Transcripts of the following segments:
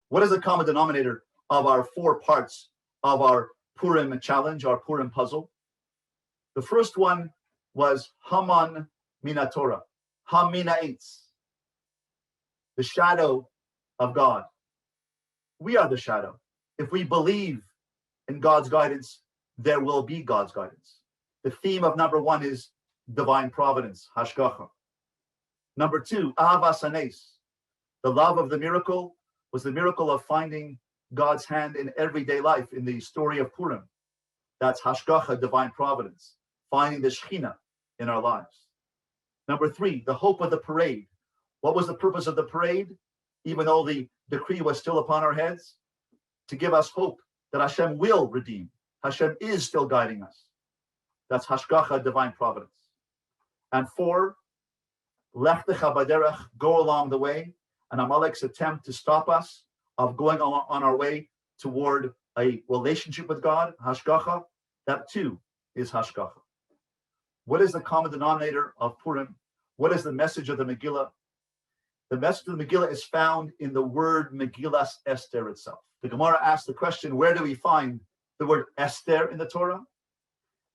What is the common denominator of our 4 parts of our Purim challenge, our Purim puzzle? The first one was Haman Mina Torah, Hamina Eitz, the shadow of God. We are the shadow. If we believe in God's guidance, there will be God's guidance. The theme of number 1 is divine providence, hashgacha. Number 2, Ahavas Hanes. The love of the miracle was the miracle of finding God's hand in everyday life in the story of Purim. That's hashgacha, divine providence, finding the Shekhinah in our lives. Number 3, the hope of the parade. What was the purpose of the parade? Even though the decree was still upon our heads, to give us hope that Hashem will redeem. Hashem is still guiding us. That's hashgacha, divine providence. And 4, lech decha baderech, go along the way, and Amalek's attempt to stop us of going on our way toward a relationship with God, hashgacha, that too is hashgacha. What is the common denominator of Purim? What is the message of the Megillah? The message of the Megillah is found in the word Megillas Esther itself. The Gemara asks the question, where do we find the word Esther in the Torah?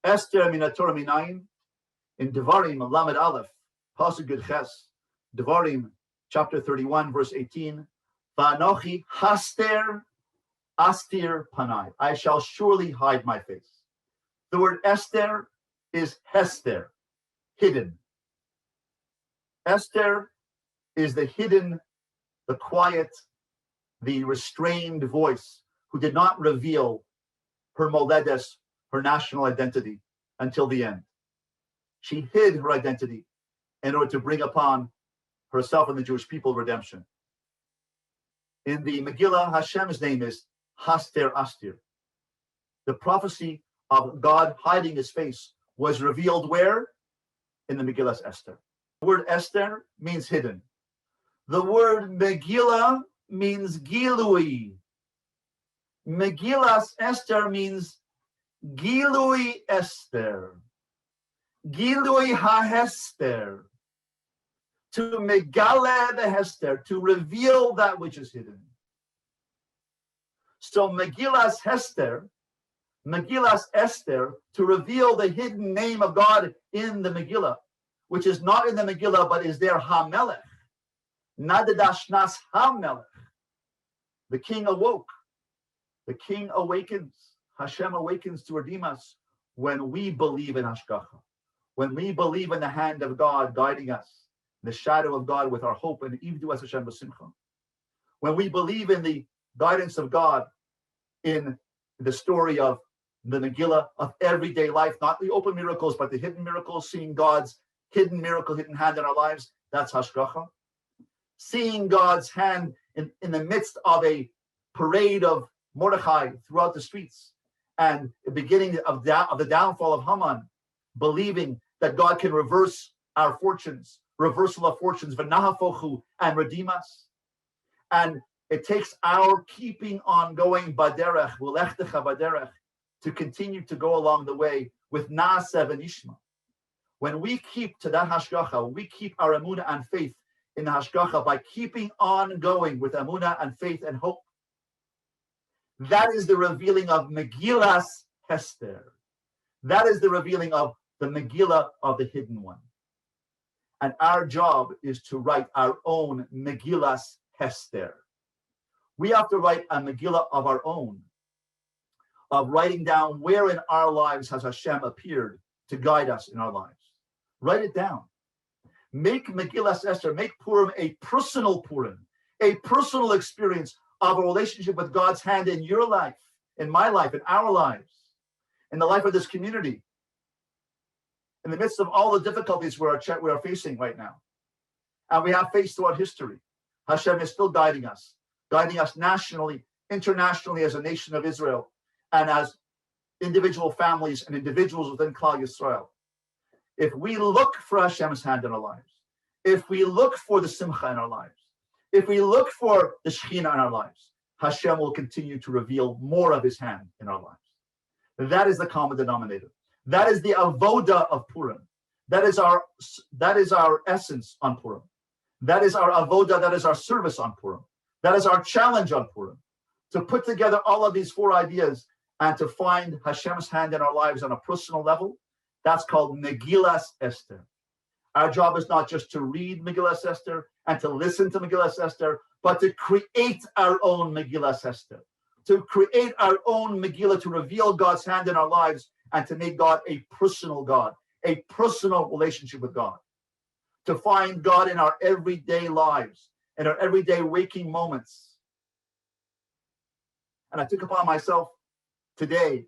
Esther mina Torah minayin, in Devarim Lamed Aleph, Pasuk Yud Ches, Devarim chapter 31, verse 18, Va'anochi haster astir panai, I shall surely hide my face. The word Esther is Hester, hidden. Esther is the hidden, the quiet, the restrained voice who did not reveal her moledes, her national identity, until the end. She hid her identity in order to bring upon herself and the Jewish people redemption. In the Megillah, Hashem's name is Haster Astir. The prophecy of God hiding his face was revealed where? In the Megillas Esther. The word Esther means hidden. The word Megillah means Gilui. Megillas Esther means Gilui Esther. Gilui HaHester. To megale the Hester, to reveal that which is hidden. So Megillas Hester, Megillas Esther, to reveal the hidden name of God in the Megillah, which is not in the Megillah, but is there HaMelech. Nadadashnas HaMelech. The king awoke. The king awakens. Hashem awakens to redeem us when we believe in Hashgacha, when we believe in the hand of God guiding us, the shadow of God with our hope, and Ivdu as Hashem b'simcha. When we believe in the guidance of God in the story of the Megillah of everyday life, not the open miracles, but the hidden miracles, seeing God's hidden miracle, hidden hand in our lives, that's Hashgacha. Seeing God's hand in the midst of a parade of Mordechai throughout the streets, and the beginning of the downfall of Haman, believing that God can reverse our fortunes, reversal of fortunes, v'nahafochu, and redeem us. And it takes our keeping on going baderech, v'lechtecha baderech, to continue to go along the way with na'aseh v'nishma. When we keep to that hashgacha, when we keep our emunah and faith in the hashgacha by keeping on going with emunah and faith and hope, that is the revealing of Megillas Hester. That is the revealing of the Megillah of the hidden one. And our job is to write our own Megillas Hester. We have to write a Megillah of our own, of writing down where in our lives has Hashem appeared to guide us in our lives. Write it down. Make Megillas Esther, make Purim a personal Purim, a personal experience of a relationship with God's hand in your life, in my life, in our lives, in the life of this community, in the midst of all the difficulties we are facing right now. And we have faced throughout history. Hashem is still guiding us nationally, internationally as a nation of Israel, and as individual families and individuals within Klal Yisrael. If we look for Hashem's hand in our lives, if we look for the simcha in our lives, if we look for the Shekhinah in our lives, Hashem will continue to reveal more of his hand in our lives. That is the common denominator. That is the avoda of Purim. That is our essence on Purim. That is our avoda, that is our service on Purim. That is our challenge on Purim, to put together all of these four ideas and to find Hashem's hand in our lives on a personal level. That's called Megillas Esther. Our job is not just to read Megillas Esther and to listen to Megillas Esther, but to create our own Megillas Esther, to create our own Megillah, to reveal God's hand in our lives and to make God a personal relationship with God, to find God in our everyday lives, in our everyday waking moments. And I took upon myself today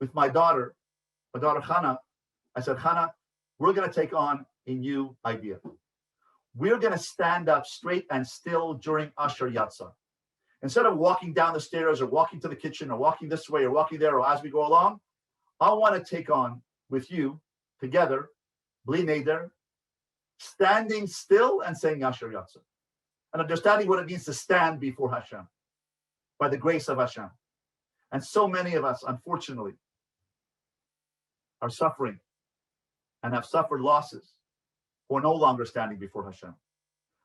with my daughter Hannah. I said, Hannah, we're going to take on a new idea. We're going to stand up straight and still during Asher Yatzah. Instead of walking down the stairs or walking to the kitchen or walking this way or walking there or as we go along, I want to take on with you together, Bli Neder, standing still and saying Asher Yatzah, and understanding what it means to stand before Hashem by the grace of Hashem. And so many of us, unfortunately, are suffering and have suffered losses who are no longer standing before Hashem.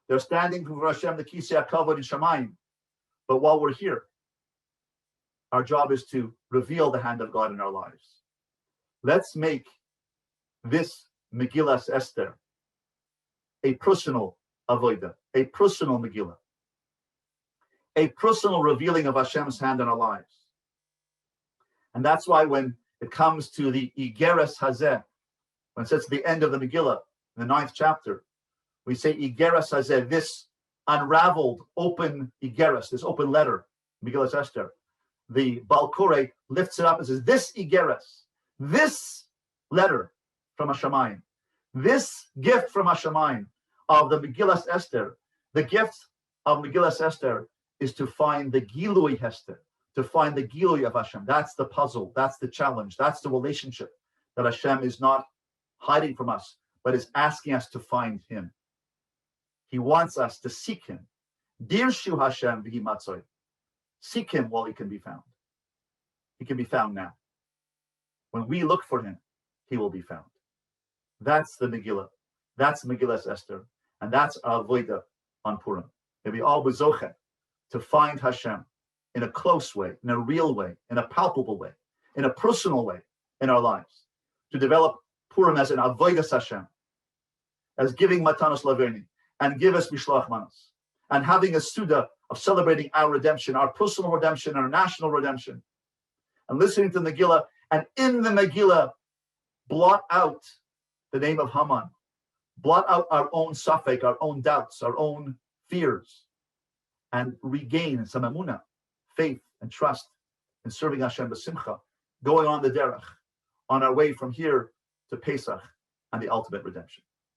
They're standing before Hashem, the Kisei HaKavod in Shamayim. But while we're here, our job is to reveal the hand of God in our lives. Let's make this Megillas Esther a personal avodah, a personal Megillah, a personal revealing of Hashem's hand in our lives. And that's why when it comes to the Igeres Hazeh, when it says at the end of the Megillah, in the 9th chapter, we say Igeres Hazeh, this unraveled, open Igeres, this open letter, Megillas Esther. The Baal Koreh lifts it up and says, this Igeres, this letter from Hashemayim, this gift from Hashemayim of the Megillas Esther, the gift of Megillas Esther is to find the Gilui Hester, to find the Gilui of Hashem. That's the puzzle, that's the challenge, that's the relationship that Hashem is not hiding from us, but is asking us to find Him. He wants us to seek Him. Dirshu Hashem v'hi matzoi. Seek Him while He can be found. He can be found now. When we look for Him, He will be found. That's the Megillah. That's Megillas Esther. And that's our avodah on Purim. May we all be zocheh to find Hashem in a close way, in a real way, in a palpable way, in a personal way in our lives. To develop Purim as an avodas Hashem, as giving matanos laveni, and give us mishloach manos, and having a suda of celebrating our redemption, our personal redemption, our national redemption, and listening to the Megillah, and in the Megillah, blot out the name of Haman, blot out our own safek, our own doubts, our own fears, and regain some emunah, faith and trust in serving Hashem b'simcha, going on the derech, on our way from here to Pesach and the ultimate redemption.